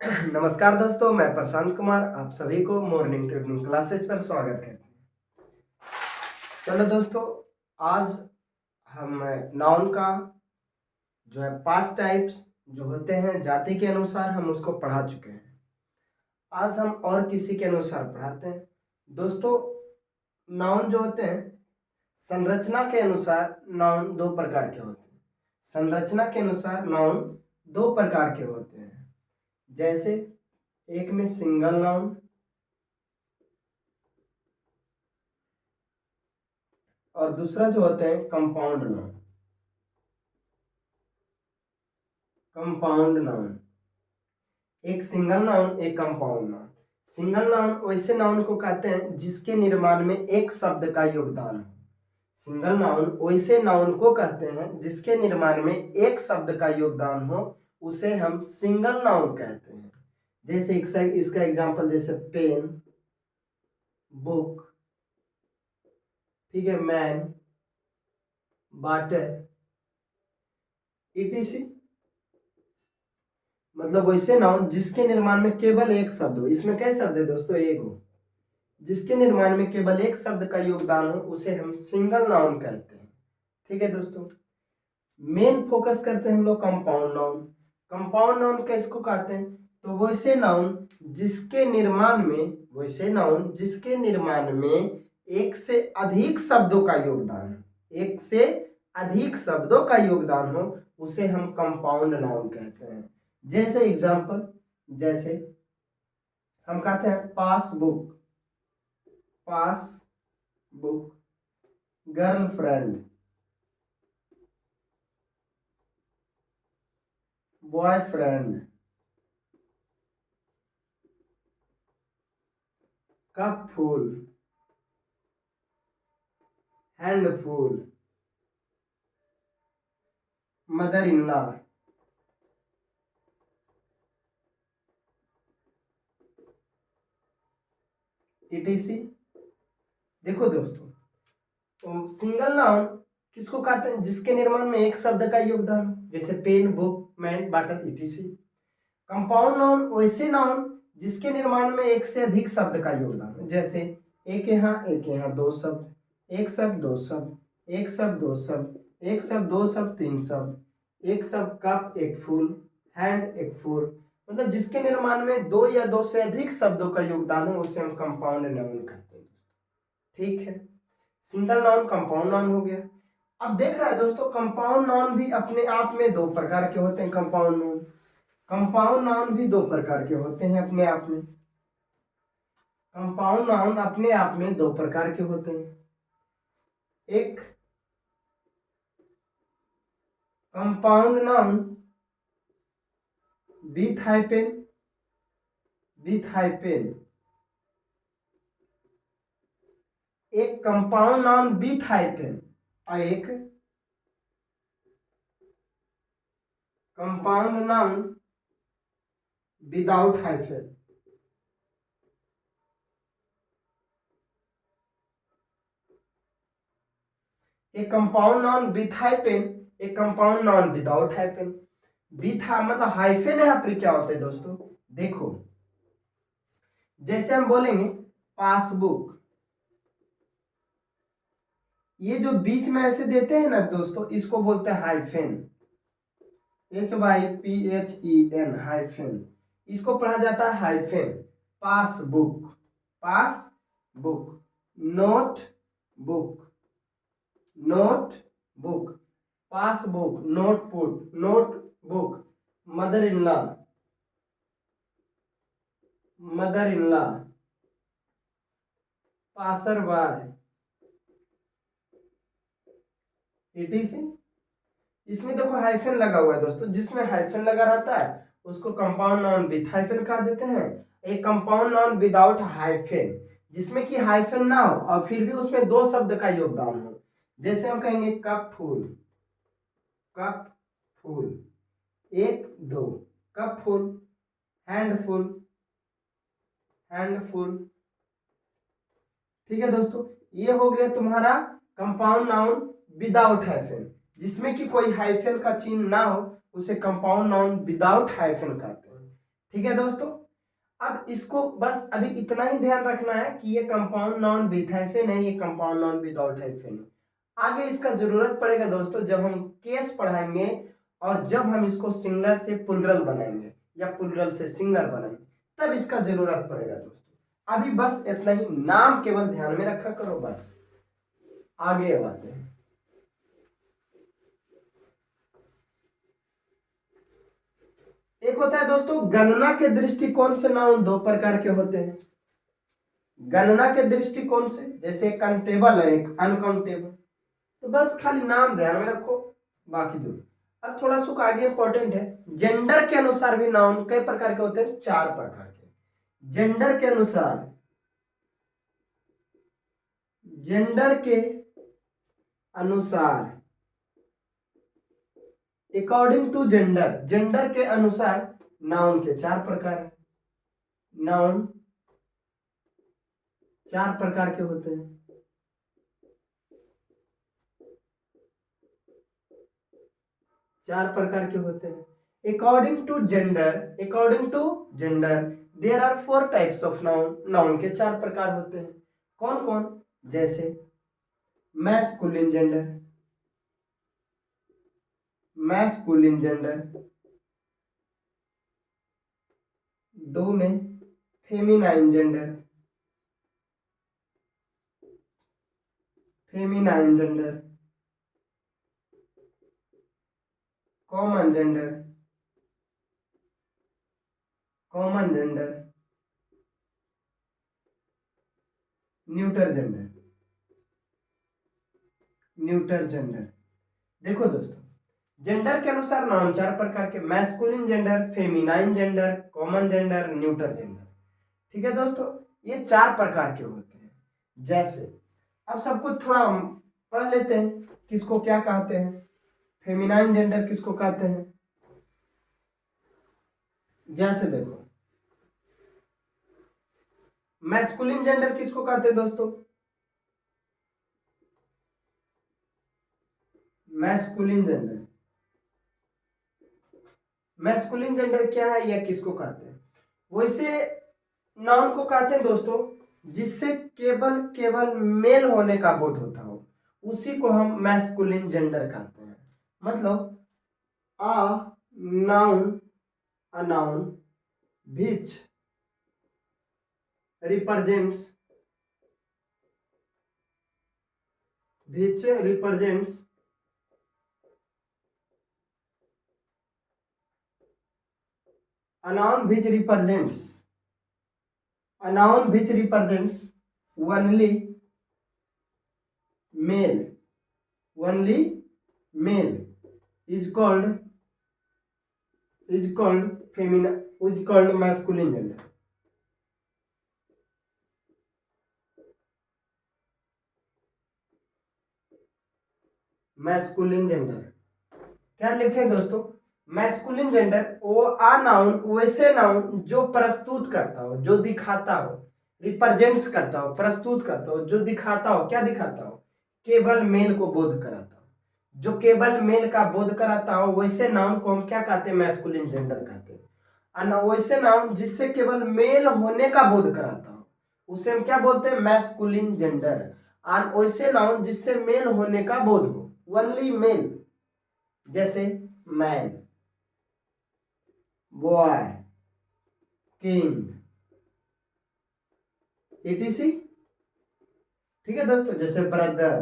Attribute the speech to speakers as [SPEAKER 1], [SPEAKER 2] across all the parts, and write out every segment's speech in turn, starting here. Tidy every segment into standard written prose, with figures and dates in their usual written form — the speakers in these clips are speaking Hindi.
[SPEAKER 1] नमस्कार दोस्तों, मैं प्रशांत कुमार आप सभी को मॉर्निंग टू इवनिंग क्लासेज पर स्वागत करते हैं। चलो दोस्तों, आज हम नाउन का जो है 5 टाइप्स जो होते हैं जाति के अनुसार हम उसको पढ़ा चुके हैं। आज हम और किसी के अनुसार पढ़ाते हैं। दोस्तों, नाउन जो होते हैं संरचना के अनुसार नाउन 2 प्रकार के होते हैं। संरचना के अनुसार नाउन 2 प्रकार के होते हैं। जैसे एक में सिंगल नाउन और दूसरा जो होते हैं कंपाउंड नाउन। कंपाउंड नाउन, एक सिंगल नाउन, एक कंपाउंड नाउन। सिंगल नाउन वैसे नाउन को कहते हैं जिसके निर्माण में एक शब्द का योगदान हो। सिंगल नाउन वैसे नाउन को कहते हैं जिसके निर्माण में एक शब्द का योगदान हो, उसे हम सिंगल नाउन कहते हैं। जैसे इसका एग्जांपल जैसे पेन, बुक, ठीक है, मैन, वाटर, etc। मतलब वैसे नाउन जिसके निर्माण में केवल एक शब्द हो। इसमें कई शब्द है दोस्तों, एक हो। जिसके निर्माण में केवल एक शब्द का योगदान हो उसे हम सिंगल नाउन कहते हैं। ठीक है दोस्तों, मेन फोकस करते हैं हम लोग कंपाउंड नाउन। कंपाउंड नाउन किसको कहते हैं? तो वैसे नाउन जिसके निर्माण में एक से अधिक शब्दों का योगदान हो, एक से अधिक शब्दों का योगदान हो, उसे हम कंपाउंड नाउन कहते हैं। जैसे एग्जांपल, जैसे हम कहते हैं passbook, passbook, girlfriend, boyfriend, cup full, handful, mother in law, etc। देखो दोस्तों, तो सिंगल नाउन किसको कहते हैं? जिसके निर्माण में एक शब्द का योगदान, जैसे pen, book, man, water, etc। Compound noun वैसे नाउन जिसके निर्माण में एक से अधिक शब्द का योगदान, जैसे एक यहाँ दो शब्द, एक शब्द दो शब्द, एक शब्द दो शब्द, एक शब्द दो शब्द तीन शब्द, एक शब्द कप एक फूल, हैंड एक फूल। मतलब जिसके निर्माण में दो या दो से अधिक शब्दों का योगदान हो उसे हम कंपाउंड नाउन कहते हैं। ठीक है, सिंगल नाउन कंपाउंड नाउन हो गया। अब देख रहा है दोस्तों, कंपाउंड नाउन भी अपने आप में 2 प्रकार के होते हैं। कंपाउंड नाउन भी 2 प्रकार के होते हैं अपने आप में। कंपाउंड नाउन अपने आप में 2 प्रकार के होते हैं। एक कंपाउंड नाउन विथ हाइपेन, एक कंपाउंड नाउन विथ हाइपेन और एक कंपाउंड नाउन विदाउट हाइफेन। एक कंपाउंड नाउन विथ हाइपेन, एक compound noun without hyphen. With मतलब हाइफेन यहाँ पर क्या होता है दोस्तों? देखो, जैसे हम बोलेंगे पासबुक, ये जो बीच में ऐसे देते हैं ना दोस्तों, इसको बोलते हैं हाइफेन, HYPHEN, हाइफेन। इसको पढ़ा जाता है hyphen. Passbook, passbook, note book, note book, passbook, notebook, notebook, mother in law, mother in law, passer by, etc। इसमें देखो हाइफेन लगा हुआ है दोस्तों, जिसमें हाइफेन लगा रहता है उसको कंपाउंड नाउन विथ हाइफेन कह देते हैं। एक कंपाउंड नाउन विदाउट हाइफेन, जिसमें कि हाइफेन ना हो और फिर भी उसमें 2 शब्द का योगदान हो। जैसे हम कहेंगे कप फूल, कप फूल, एक दो, कप फुल, हैंडफुल, हैंडफुल। ठीक है दोस्तों, ये हो गया तुम्हारा कंपाउंड नाउन विदाउट हाइफेन। जिसमें कि कोई हाइफेन का चिन्ह ना हो उसे कंपाउंड नाउन विदाउट हाइफेन कहते हैं। ठीक है दोस्तों। अब इसको बस अभी इतना ही ध्यान रखना है कि ये कंपाउंड नाउन विथ हाइफन है, ये कंपाउंड नाउन विदाउट हाइफन है। आगे इसका जरूरत पड़ेगा दोस्तों जब हम केस पढ़ाएंगे और जब हम इसको सिंगुलर से प्लुरल बनाएंगे या प्लुरल से सिंगुलर बनाएंगे, तब इसका जरूरत पड़ेगा दोस्तों। अभी बस इतना ही नाम केवल ध्यान में रखा करो बस। आगे बातें हैं। एक होता है दोस्तों गणना के दृष्टिकोण से नाउन दो प्रकार के होते हैं। गणना के दृष्टिकोण से जैसे काउंटेबल है एक अनकाउंटेबल, तो बस खाली नाम ध्यान में रखो, बाकी दो। अब थोड़ा सा आगे इंपॉर्टेंट है, जेंडर के अनुसार भी नाउन कई प्रकार के होते हैं, 4 प्रकार के। जेंडर के अनुसार, जेंडर के अनुसार, अकॉर्डिंग टू जेंडर, जेंडर के अनुसार नाउन के 4 प्रकार हैं। नाउन 4 प्रकार के होते हैं। चार प्रकार के होते हैं। According to gender, according to gender there are 4 types of noun, noun के 4 प्रकार होते हैं। कौन कौन? जैसे मैस्कुलिन जेंडर, मैस्कुलिन जेंडर, 2 में feminine gender, feminine gender, common gender, common gender, neuter gender, neuter gender. देखो दोस्तों, जेंडर के अनुसार नाउन 4 प्रकार के, masculine gender, feminine gender, common gender, neuter gender. ठीक है दोस्तों, ये 4 प्रकार के होते हैं। जैसे अब सब कुछ थोड़ा हम पढ़ लेते हैं, किसको क्या कहते हैं, फेमिनाइन जेंडर किसको कहते हैं। जैसे देखो, मैस्कुलिन जेंडर किसको कहते हैं दोस्तों, मैस्कुलिन जेंडर, मैस्कुलिन जेंडर क्या है या किसको कहते हैं? वैसे नाउन को कहते हैं दोस्तों जिससे केवल केवल मेल होने का बोध होता हो, उसी को हम मैस्कुलिन जेंडर कहते हैं। मतलब a noun, a noun which represents, which represents a noun which represents, a noun which represents only male, only male is called, is called feminine, is called masculine gender. Masculine gender क्या लिखे दोस्तों, मैस्कुलिन जेंडर वो आ नाउन, वैसे नाउन जो प्रस्तुत करता हो, जो दिखाता हो, रिप्रेजेंट्स करता हो, प्रस्तुत करता हो, जो दिखाता हो, क्या दिखाता हो, केवल मेल को बोध कराता हो, जो केवल मेल का बोध कराता हो, वैसे नाउन को हम क्या कहते हैं, मैस्कुलिन जेंडर कहते हैं। वैसे नाउन जिससे केवल मेल होने का बोध कराता हो, उसे हम क्या बोलते हैं, मैस्कुलिन जेंडर। और वैसे नाउन जिससे मेल होने का बोध हो, ओनली मेल, जैसे मैन, बॉय, किंग, etc। ठीक है दोस्तों, जैसे ब्रदर।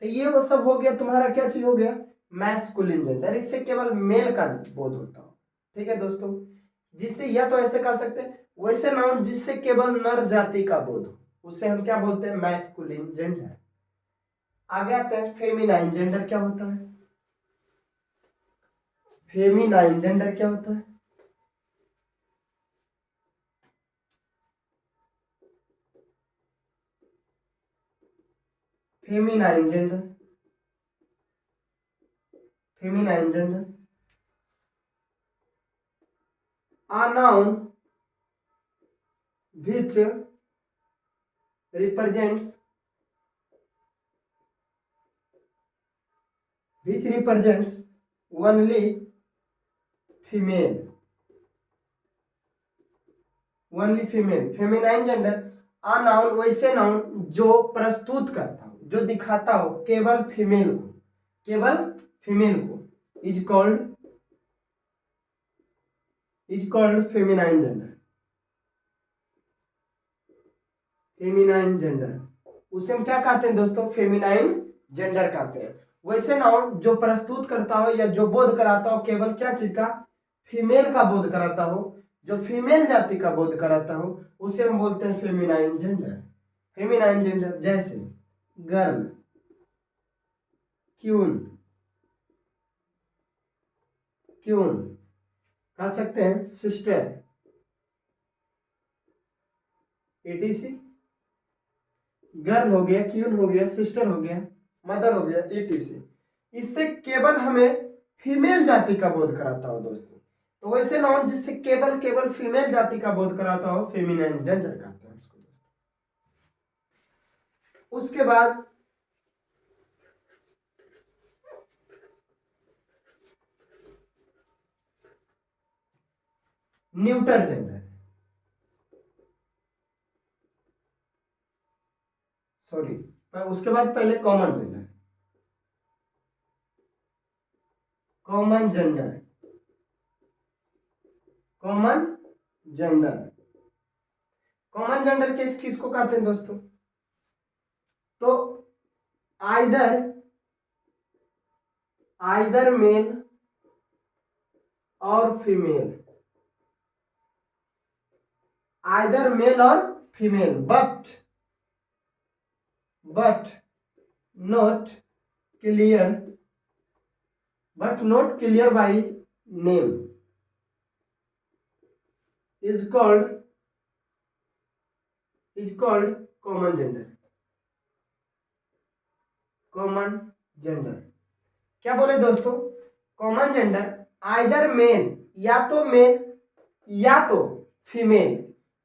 [SPEAKER 1] तो ये वो सब हो गया तुम्हारा, क्या चीज हो गया, मैस्कुलिन जेंडर, इससे केवल मेल का बोध होता हो। ठीक है दोस्तों, जिससे या तो ऐसे कह सकते हैं, वैसे नाउन जिससे केवल नर जाति का बोध हो, उसे हम क्या बोलते हैं, मैस्कुलिन जेंडर। आगे आते हैं फेमिनाइन जेंडर क्या होता है। फेमिनाइन जेंडर क्या होता है, feminine gender, feminine gender a noun which represents, which represents only female, only female, feminine gender. A noun वैसे नाउन जो प्रस्तुत करता हो, जो दिखाता हो केवल फीमेल को, केवल फीमेल को, is called feminine gender, feminine gender. उसे हम क्या कहते हैं दोस्तों? फेमिनाइन जेंडर कहते हैं। वैसे नाउन जो प्रस्तुत करता हो या जो बोध कराता हो केवल क्या चीज का? फीमेल का बोध कराता हो, जो फीमेल जाति का बोध कराता हो, उसे हम बोलते हैं फेमिनाइन जेंडर, फेमिनाइन जेंडर। जैसे गर्ल, क्यून, क्यून कह सकते हैं, सिस्टर, एटीसी। गर्ल हो गया, क्यून हो गया, सिस्टर हो गया, मदर हो गया, एटीसी। इससे केवल हमें फीमेल जाति का बोध कराता हो दोस्तों। तो वैसे नाउन जिससे केवल केवल फीमेल जाति का बोध कराता हो फेमिनाइन जेंडर कहते हैं उसको। उसके बाद न्यूटर जेंडर, सॉरी, उसके बाद पहले common gender, common gender, common gender. Common gender किस चीज को कहते हैं दोस्तों? तो आइदर आइदर मेल और फीमेल, आइदर मेल और female, but not clear, but not clear by name, is called common gender, common gender। क्या बोले दोस्तों? कॉमन जेंडर आइदर मेल, या तो मेल या तो फीमेल,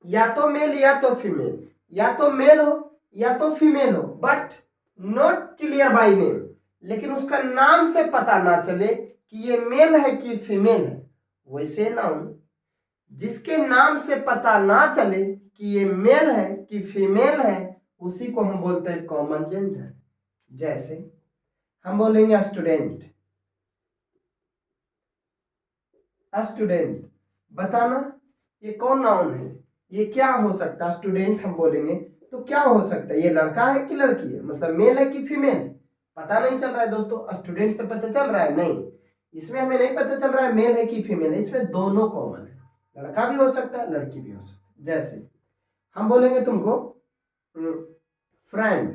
[SPEAKER 1] या तो मेल या तो फीमेल, या तो मेल हो या तो फीमेल हो, but not clear by name, लेकिन उसका नाम से पता ना चले कि ये मेल है कि फीमेल है। वैसे नाउन जिसके नाम से पता ना चले कि ये मेल है कि फीमेल है, उसी को हम बोलते हैं कॉमन जेंडर। जैसे हम बोलेंगे स्टूडेंट, स्टूडेंट, बताना ये कौन नाउन है, ये क्या हो सकता है? स्टूडेंट हम बोलेंगे तो क्या हो सकता है? ये लड़का है कि लड़की है, मतलब मेल है कि फीमेल, पता नहीं चल रहा है दोस्तों। स्टूडेंट से पता चल रहा है? नहीं, इसमें हमें नहीं पता चल रहा है मेल है कि फीमेल है, इसमें दोनों कॉमन है, लड़का भी हो सकता है लड़की भी हो सकती है। जैसे हम बोलेंगे तुमको फ्रेंड,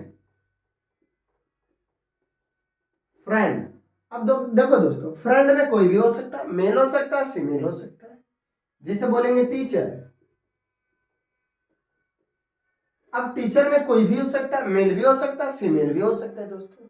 [SPEAKER 1] फ्रेंड। अब देखो दोस्तों, फ्रेंड में कोई भी हो सकता है, मेल हो सकता है, फीमेल हो सकता है। जैसे बोलेंगे टीचर, अब टीचर में कोई भी हो सकता है, मेल भी हो सकता है, फीमेल भी हो सकता है दोस्तों।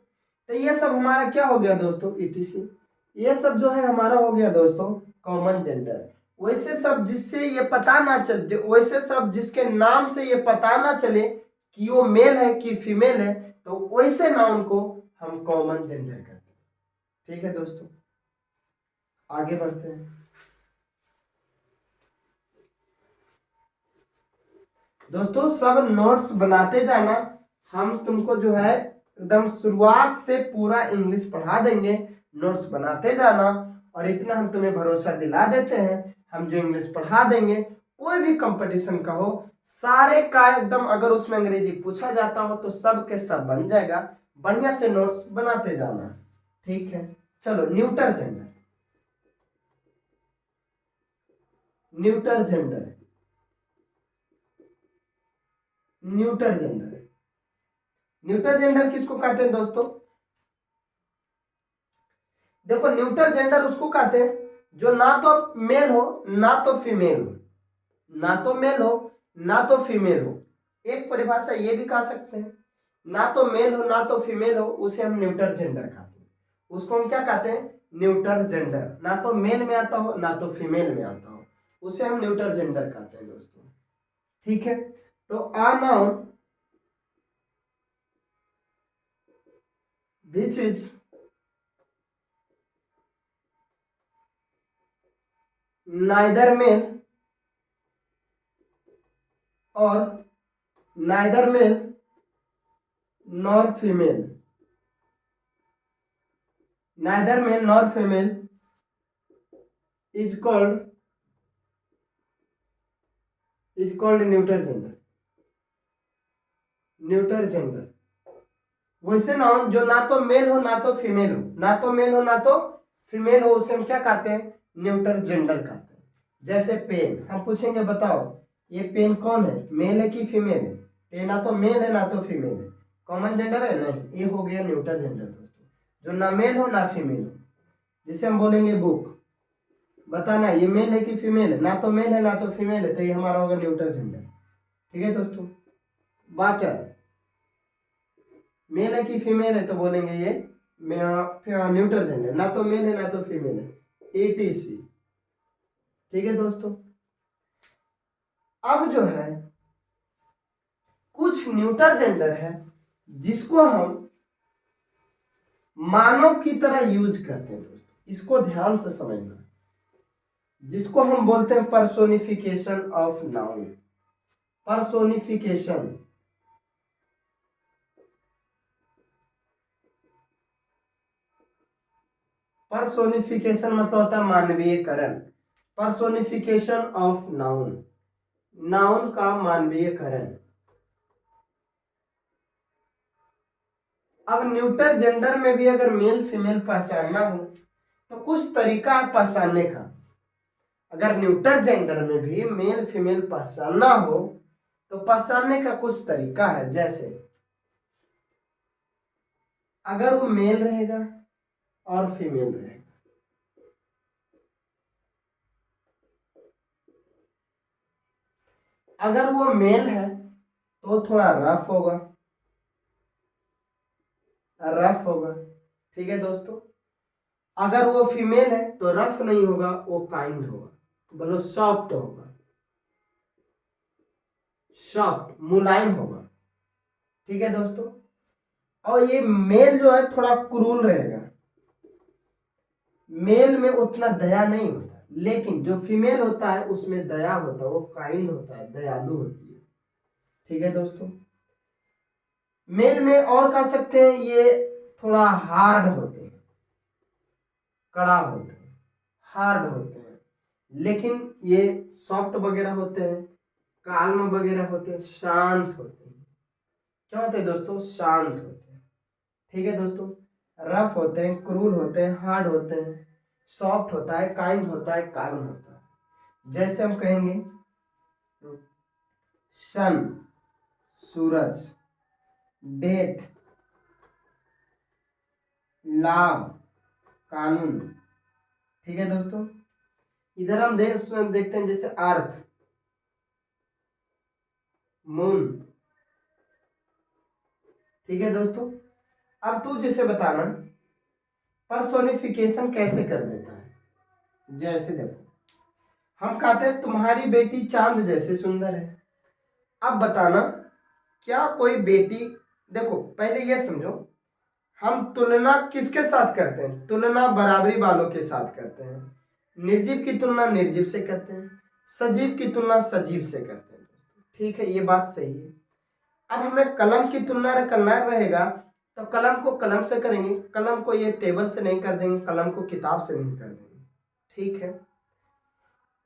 [SPEAKER 1] तो ये सब हमारा क्या हो गया दोस्तों? ईटीसी। ये सब जो है हमारा हो गया दोस्तों कॉमन जेंडर। वैसे सब जिससे ये पता ना चले, वैसे सब जिसके नाम से ये पता ना चले कि वो मेल है कि फीमेल है, तो वैसे नाउन को हम कॉमन जेंडर कहते हैं। ठीक है दोस्तों, आगे बढ़ते हैं। दोस्तों सब नोट्स बनाते जाना, हम तुमको जो है एकदम शुरुआत से पूरा इंग्लिश पढ़ा देंगे, नोट्स बनाते जाना। और इतना हम तुम्हें भरोसा दिला देते हैं, हम जो इंग्लिश पढ़ा देंगे, कोई भी कंपटीशन का हो, सारे का एकदम, अगर उसमें अंग्रेजी पूछा जाता हो तो सब के सब बन जाएगा। बढ़िया से नोट्स बनाते जाना, ठीक है। चलो neuter gender, neuter gender, neuter gender. Neuter gender किसको कहते हैं दोस्तों? देखो न्यूटर जेंडर उसको कहते हैं जो ना तो मेल हो ना तो फीमेल हो, ना तो मेल हो ना तो फीमेल हो। एक परिभाषा ये भी कह सकते हैं, ना तो मेल हो ना तो फीमेल हो, उसे हम न्यूटर जेंडर कहते हैं। उसको हम क्या कहते हैं? Neuter gender. ना तो मेल में आता हो ना तो फीमेल में आता हो, उसे हम न्यूटर जेंडर कहते हैं दोस्तों। ठीक है, तो a noun which is neither male और neither male nor female, neither male nor female is called neuter gender, neuter gender. वैसे नाउन जो ना तो मेल हो ना तो फीमेल हो, ना तो मेल हो ना तो फीमेल हो, उसे हम क्या कहते हैं? न्यूटर जेंडर कहते हैं। जैसे पेन, हम पूछेंगे बताओ ये पेन कौन है, मेल है कि फीमेल है? ये ना तो मेल है ना तो फीमेल है, कॉमन जेंडर है नहीं, ये हो गया न्यूटर जेंडर दोस्तों, जो ना मेल हो ना फीमेल हो। जिसे हम बोलेंगे बुक, बताना ये मेल है कि फीमेल है, ना तो मेल है ना तो फीमेल है, तो ये हमारा होगा न्यूटर जेंडर। ठीक है दोस्तों। वाटर, मेल है कि फीमेल है, तो बोलेंगे ये न्यूटर जेंडर, ना तो मेल है ना तो फीमेल है, ETC। ठीक है दोस्तों। अब जो है कुछ न्यूटर जेंडर है जिसको हम मानव की तरह यूज करते हैं दोस्तों, इसको ध्यान से समझना, जिसको हम बोलते हैं personification of noun. Personification, personification मतलब होता है मानवीयकरण। पर्सोनिफिकेशन ऑफ नाउन, नाउन का मानवीयकरण। अब न्यूटर जेंडर में भी अगर मेल फीमेल पहचानना हो तो कुछ तरीका है पहचानने का। अगर न्यूटर जेंडर में भी मेल फीमेल पहचानना हो तो पहचानने का कुछ तरीका है। जैसे अगर वो मेल रहेगा और फीमेल रहेगा, अगर वो मेल है तो थोड़ा रफ होगा, रफ होगा। ठीक है दोस्तों। अगर वो फीमेल है तो रफ नहीं होगा, वो काइंड होगा, बोलो सॉफ्ट होगा, सॉफ्ट मुलायम होगा। ठीक है दोस्तों। और ये मेल जो है थोड़ा क्रूर रहेगा, मेल में उतना दया नहीं होता, लेकिन जो फीमेल होता है उसमें दया होता है, वो काइंड होता है, दयालु होती है। ठीक है दोस्तों। मेल में और कह सकते हैं ये थोड़ा हार्ड होते हैं, कड़ा होते हैं, हार्ड होते हैं, लेकिन ये सॉफ्ट वगैरह होते हैं, काल्म वगैरह होते हैं, शांत होते हैं। क्या होते हैं दोस्तों? शांत होते हैं। ठीक है दोस्तों। रफ होते हैं, क्रूर होते हैं, हार्ड होते हैं, सॉफ्ट होता है, काइंड होता है, काल्म होता है। जैसे हम कहेंगे सन, सूरज, डेथ, लाभ, कानून। ठीक है दोस्तों। इधर हम देखते हैं जैसे अर्थ, मून। ठीक है दोस्तों। अब तू जैसे बताना पर्सोनिफिकेशन कैसे कर देता है। जैसे देखो हम कहते हैं तुम्हारी बेटी चांद जैसे सुंदर है। अब बताना क्या कोई बेटी, देखो पहले ये समझो हम तुलना किसके साथ करते हैं? तुलना बराबरी वालों के साथ करते हैं। निर्जीव की तुलना निर्जीव से करते हैं, सजीव की तुलना सजीव से करते हैं। ठीक है, ये बात सही है। अब हमें कलम की तुलना करना रहेगा तो कलम को कलम से करेंगे, कलम को ये टेबल से नहीं कर देंगे, कलम को किताब से नहीं कर देंगे। ठीक है।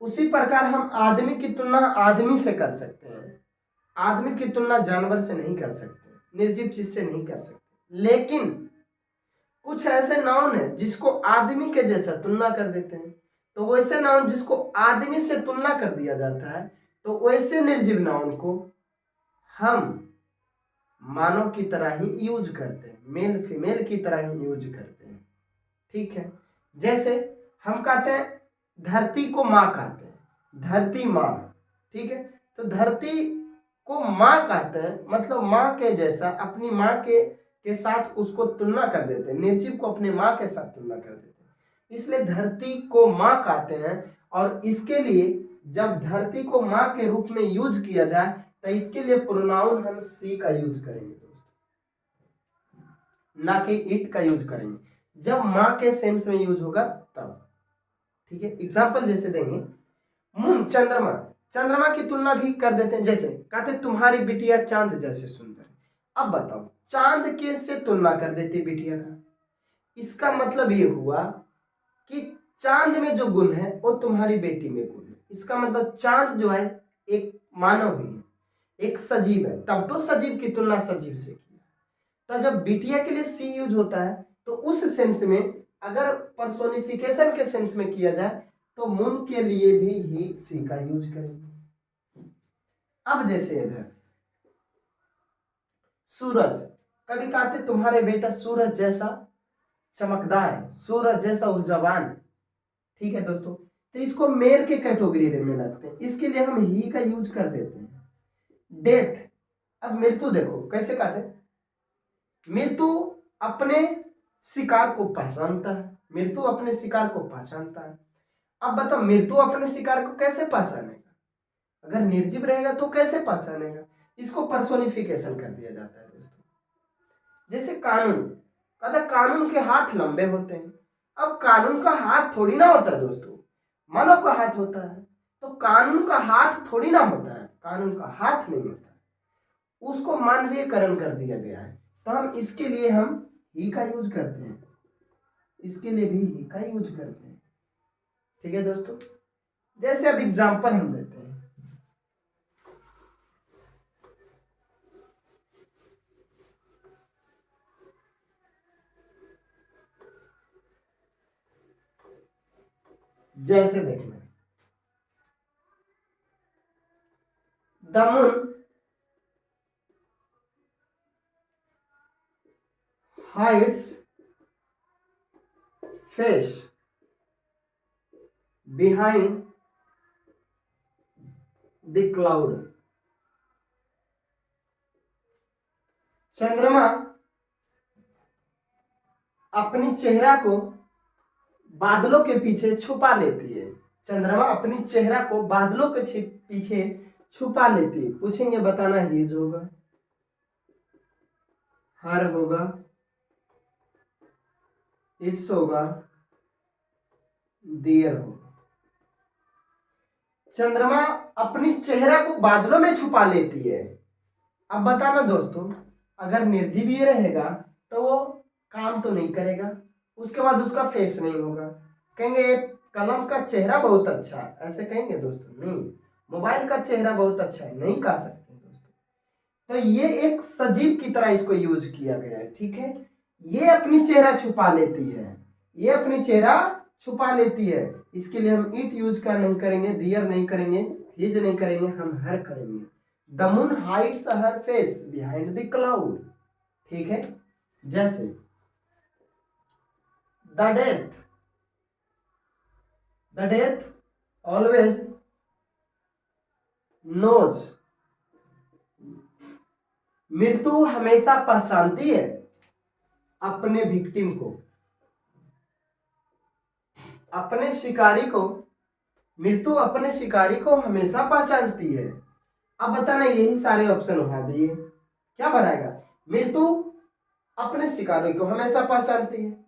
[SPEAKER 1] उसी प्रकार हम आदमी की तुलना आदमी से कर सकते हैं, आदमी की तुलना जानवर से नहीं कर सकते, निर्जीव चीज से नहीं कर सकते। लेकिन कुछ ऐसे नाउन है जिसको आदमी के जैसा तुलना कर देते हैं, तो वैसे नाउन जिसको आदमी से तुलना कर दिया जाता है, तो वैसे निर्जीव नाउन को हम मानव की तरह ही यूज करते हैं, मेल फीमेल की तरह ही यूज करते हैं। ठीक है। जैसे हम कहते हैं धरती को माँ कहते हैं, धरती माँ। ठीक है। तो धरती को माँ कहते हैं, मतलब माँ के जैसा, अपनी माँ के साथ उसको तुलना कर देते हैं, निर्जीव को अपने माँ के साथ तुलना कर देते हैं, इसलिए धरती को माँ कहते हैं। और इसके लिए जब धरती को माँ के रूप में यूज किया जाए तो इसके लिए प्रोनाउन हम सी का यूज करेंगे दोस्तों, ना कि इट का यूज करेंगे। जब माँ के सेंस में यूज होगा तब। ठीक है। एग्जाम्पल जैसे देंगे मून, चंद्रमा। चंद्रमा की तुलना भी कर देते हैं, जैसे कहते तुम्हारी बिटिया चांद जैसे सुंदर है। अब बताओ चांद के से तुलना कर देते बिटिया का, इसका मतलब ये हुआ कि चांद में जो गुण है वो तुम्हारी बेटी में गुण है। इसका मतलब चांद जो है एक मानव ही है, एक सजीव है, तब तो सजीव की तुलना सजीव से किया। तो जब बिटिया के लिए सी यूज होता है तो उस सेंस में अगर पर्सोनिफिकेशन के सेंस में किया जाए तो मून के लिए भी ही सी का यूज करेंगे। अब जैसे इधर सूरज, कभी कहते तुम्हारे बेटा सूरज जैसा चमकदार है, सूरज जैसा ऊर्जावान। ठीक है दोस्तों, तो इसको मेल के कैटेगरी में रखते हैं, इसके लिए हम ही का यूज कर देते हैं। डेथ, अब मृत्यु देखो कैसे कहते हैं, मृत्यु अपने शिकार को पहचानता है, मृत्यु अपने शिकार को पहचानता है। अब बताओ मृत्यु अपने शिकार को कैसे पहचानेगा, अगर निर्जीव रहेगा तो कैसे पहचानेगा, इसको पर्सोनिफिकेशन कर दिया जाता है दोस्तों। जैसे कानून, कहता कानून के हाथ लंबे होते हैं। अब कानून का हाथ थोड़ी ना होता है दोस्तों, मानव का हाथ होता है, तो कानून का हाथ थोड़ी ना होता है, कानून का हाथ नहीं होता है, उसको मानवीयकरण कर दिया गया है। तो हम इसके लिए हम ही का यूज करते हैं, इसके लिए भी ही का यूज करते हैं। ठीक है दोस्तों, जैसे अब एग्जांपल हम देते हैं, जैसे देखना the moon hides face behind the cloud। चंद्रमा अपनी चेहरा को बादलों के पीछे छुपा लेती है, चंद्रमा अपनी चेहरा को बादलों के पीछे छुपा लेती है। पूछेंगे बताना हीज होगा, हर होगा, इट्स होगा, देयर होगा। चंद्रमा अपनी चेहरा को बादलों में छुपा लेती है। अब बताना दोस्तों, अगर निर्जीव ये रहेगा तो वो काम तो नहीं करेगा, उसके बाद उसका फेस नहीं होगा, कहेंगे कलम का चेहरा बहुत अच्छा है, ऐसे कहेंगे दोस्तों? नहीं। मोबाइल का चेहरा बहुत अच्छा है, नहीं कह सकते दोस्तों। तो ये एक सजीव की तरह इसको यूज किया गया है। ठीक है, ये अपनी चेहरा छुपा लेती है, ये अपनी चेहरा छुपा लेती है, इसके लिए हम इट यूज का नहीं करेंगे, दियर नहीं करेंगे, हिज नहीं करेंगे, हम हर करेंगे। The moon hides her face behind the cloud. ठीक है, जैसे द डेथ ऑलवेज नोज, मृत्यु हमेशा पहचानती है अपने विक्टिम को, अपने शिकारी को, मृत्यु अपने शिकारी को हमेशा पहचानती है। अब बताना यही सारे ऑप्शन वहां भी है, क्या भराएगा? मृत्यु अपने शिकारी को हमेशा पहचानती है।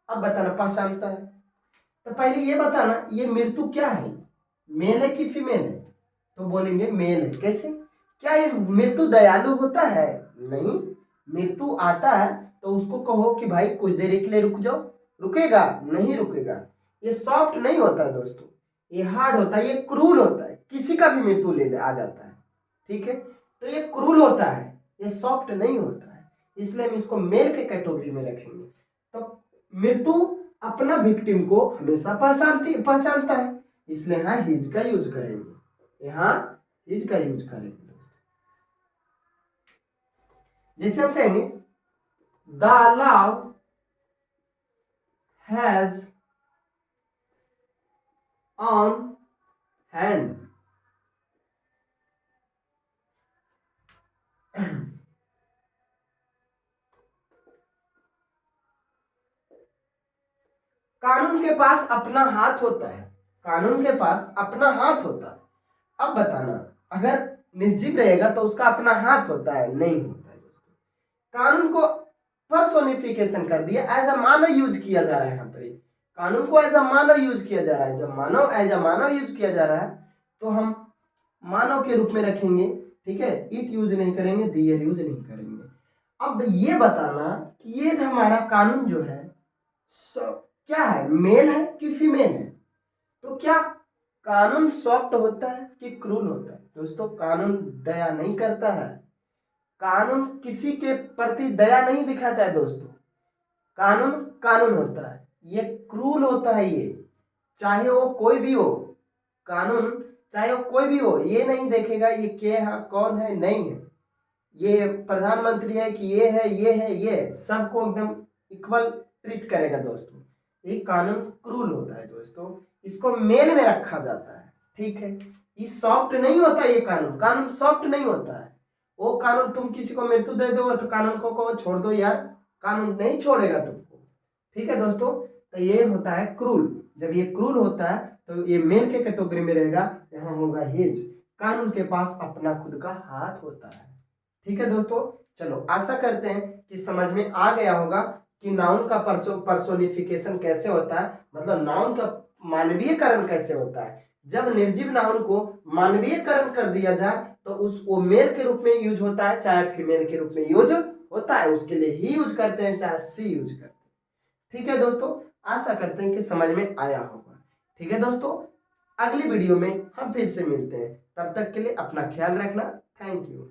[SPEAKER 1] अब बताना पहचानता है, तो पहले ये बताना ये मृत्यु क्या है, मेल है कि फीमेल है? तो बोलेंगे मेल है। कैसे? क्या ये मृत्यु दयालु होता है? नहीं, मृत्यु आता है तो उसको कहो कि भाई कुछ देर के लिए रुक जाओ, रुकेगा? नहीं रुकेगा। ये सॉफ्ट नहीं होता है दोस्तों, ये हार्ड होता है, ये क्रूल होता है, किसी का भी मृत्यु ले आ जाता है। ठीक है, तो ये क्रूल होता है, ये सॉफ्ट नहीं होता है, इसलिए हम इसको मेल के कैटेगरी में रखेंगे। तो मृत्यु अपना विक्टिम को हमेशा पहचानता है, इसलिए यहाँ हिज का यूज करेंगे, यहाँ हिज का यूज करेंगे। जैसे हम कहेंगे the love has on hand, कानून के पास अपना हाथ होता है, कानून के पास अपना हाथ होता है। अब बताना अगर निर्जीव रहेगा तो उसका अपना हाथ होता है? नहीं होता है दोस्तों। कानून को पर्सोनिफिकेशन कर दिया, एज अ मानव यूज किया जा रहा है। यहाँ पर कानून को एज अ मानव यूज किया जा रहा है। जब मानव एज अ मानव यूज किया जा रहा है तो हम मानव के रूप में रखेंगे, ठीक है, इट यूज नहीं करेंगे, दियर यूज नहीं करेंगे। अब ये बताना कि ये हमारा कानून जो है क्या है, मेल है कि फीमेल है। तो क्या कानून सॉफ्ट होता है कि क्रूल होता है? दोस्तों कानून दया नहीं करता है, कानून किसी के प्रति दया नहीं दिखाता है दोस्तों। कानून कानून होता है, ये क्रूल होता है, ये चाहे वो कोई भी हो, कानून चाहे वो कोई भी हो, ये नहीं देखेगा ये क्या है कौन है नहीं है, ये प्रधानमंत्री है कि ये है ये है ये है, सबको एकदम इक्वल ट्रीट करेगा दोस्तों। ये कानून क्रूल होता है दोस्तों, इसको मेल में रखा जाता है, ठीक है। ये सॉफ्ट नहीं होता, ये कानून कानून सॉफ्ट नहीं होता है। वो कानून तुम किसी को मृत्यु दे दो तो कानून को छोड़ दो यार, कानून नहीं छोड़ेगा तुमको, ठीक है दोस्तों। तो ये होता है क्रूल। जब ये क्रूल होता है तो ये मेल के कैटेगरी में रहेगा, यहाँ होगा हिज। कानून के पास अपना खुद का हाथ होता है, ठीक है दोस्तों। चलो आशा करते हैं कि समझ में आ गया होगा कि नाउन का पर्सोनिफिकेशन कैसे होता है, मतलब नाउन का मानवीयकरण कैसे होता है। जब निर्जीव नाउन को मानवीयकरण कर दिया जाए तो वो मेल के रूप में यूज होता है, चाहे फीमेल के रूप में यूज होता है, उसके लिए ही यूज करते हैं, चाहे सी यूज करते हैं, ठीक है दोस्तों। आशा करते हैं कि समझ में आया होगा, ठीक है दोस्तों। अगली वीडियो में हम फिर से मिलते हैं, तब तक के लिए अपना ख्याल रखना। Thank you.